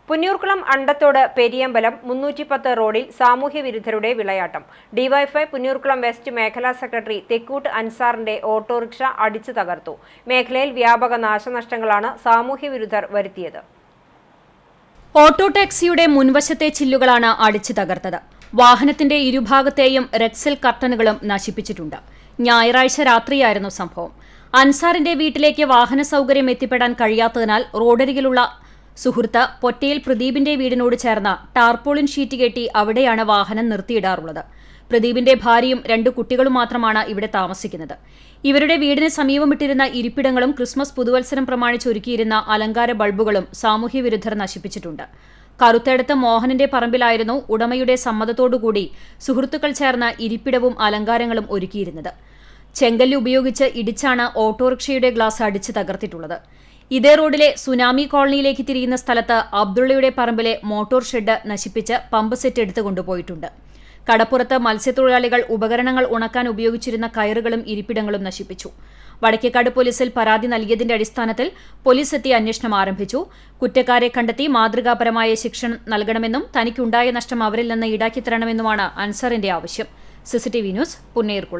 പുന്നയൂർക്കുളം അണ്ടത്തോട് പെരിയമ്പലം 310 റോഡിൽ സാമൂഹ്യവിരുദ്ധരുടെ വിളയാട്ടം. DYFI Punnayurkulam west മേഖലാ secretary Thekkoot അൻസാറിന്റെ autorickshaw അടിച്ചു തകർത്തു. മേഖലയിൽ വ്യാപക നാശനഷ്ടങ്ങളാണ് സാമൂഹ്യവിരുദ്ധർ വരുത്തിയത്. ഓട്ടോ ടാക്സിയുടെ മുൻവശത്തെ ചില്ലുകളാണ് അടിച്ചു തകർത്തത്. വാഹനത്തിന്റെ ഇരുഭാഗത്തെയും റെക്സൽ കർട്ടനുകളും നശിപ്പിച്ചിട്ടുണ്ട്. ഞായറാഴ്ച രാത്രിയായിരുന്നു സംഭവം. അൻസാറിന്റെ വീട്ടിലേക്ക് വാഹന സൗകര്യം എത്തിപ്പെടാൻ കഴിയാത്തതിനാൽ റോഡരികിലുള്ള സുഹൃത്ത് പൊറ്റയിൽ പ്രദീപിന്റെ വീടിനോട് ചേർന്ന ടാർപോളിൻ ഷീറ്റ് കെട്ടി അവിടെയാണ് വാഹനം നിർത്തിയിടാറുള്ളത്. പ്രദീപിന്റെ ഭാര്യയും 2 കുട്ടികളും മാത്രമാണ് ഇവിടെ താമസിക്കുന്നത്. ഇവരുടെ വീടിന് സമീപമിട്ടിരുന്ന ഇരിപ്പിടങ്ങളും ക്രിസ്മസ് പുതുവത്സരം പ്രമാണിച്ച് ഒരുക്കിയിരുന്ന അലങ്കാര ബൾബുകളും സാമൂഹ്യവിരുദ്ധർ നശിപ്പിച്ചിട്ടുണ്ട്. കറുത്തേടത്ത് മോഹനന്റെ പറമ്പിലായിരുന്നു ഉടമയുടെ സമ്മതത്തോടുകൂടി സുഹൃത്തുക്കൾ ചേർന്ന് ഇരിപ്പിടവും അലങ്കാരങ്ങളും ഒരുക്കിയിരുന്നത്. ചെങ്കല്ല് ഉപയോഗിച്ച് ഇടിച്ചാണ് ഓട്ടോറിക്ഷയുടെ ഗ്ലാസ് അടിച്ച് തകർത്തിട്ടുള്ളത്. ഇതേ റോഡിലെ സുനാമി കോളനിയിലേക്ക് തിരിയുന്ന സ്ഥലത്ത് അബ്ദുള്ളയുടെ പറമ്പിലെ മോട്ടോർ ഷെഡ് നശിപ്പിച്ച് പമ്പ് സെറ്റ് എടുത്തു കൊണ്ടുപോയിട്ടുണ്ട്. കടപ്പുറത്ത് മത്സ്യത്തൊഴിലാളികൾ ഉപകരണങ്ങൾ ഉണക്കാൻ ഉപയോഗിച്ചിരുന്ന കയറുകളും ഇരിപ്പിടങ്ങളും നശിപ്പിച്ചു. വടക്കേക്കാട് പോലീസിൽ പരാതി നൽകിയതിന്റെ അടിസ്ഥാനത്തിൽ പോലീസ് എത്തി അന്വേഷണം ആരംഭിച്ചു. കുറ്റക്കാരെ കണ്ടെത്തി മാതൃകാപരമായ ശിക്ഷ നൽകണമെന്നും തനിക്കുണ്ടായ നഷ്ടം അവരിൽ നിന്ന് ഈടാക്കി തരണമെന്നുമാണ് അൻസാറിന്റെ ആവശ്യം. CCTV news, Punnayurkulam.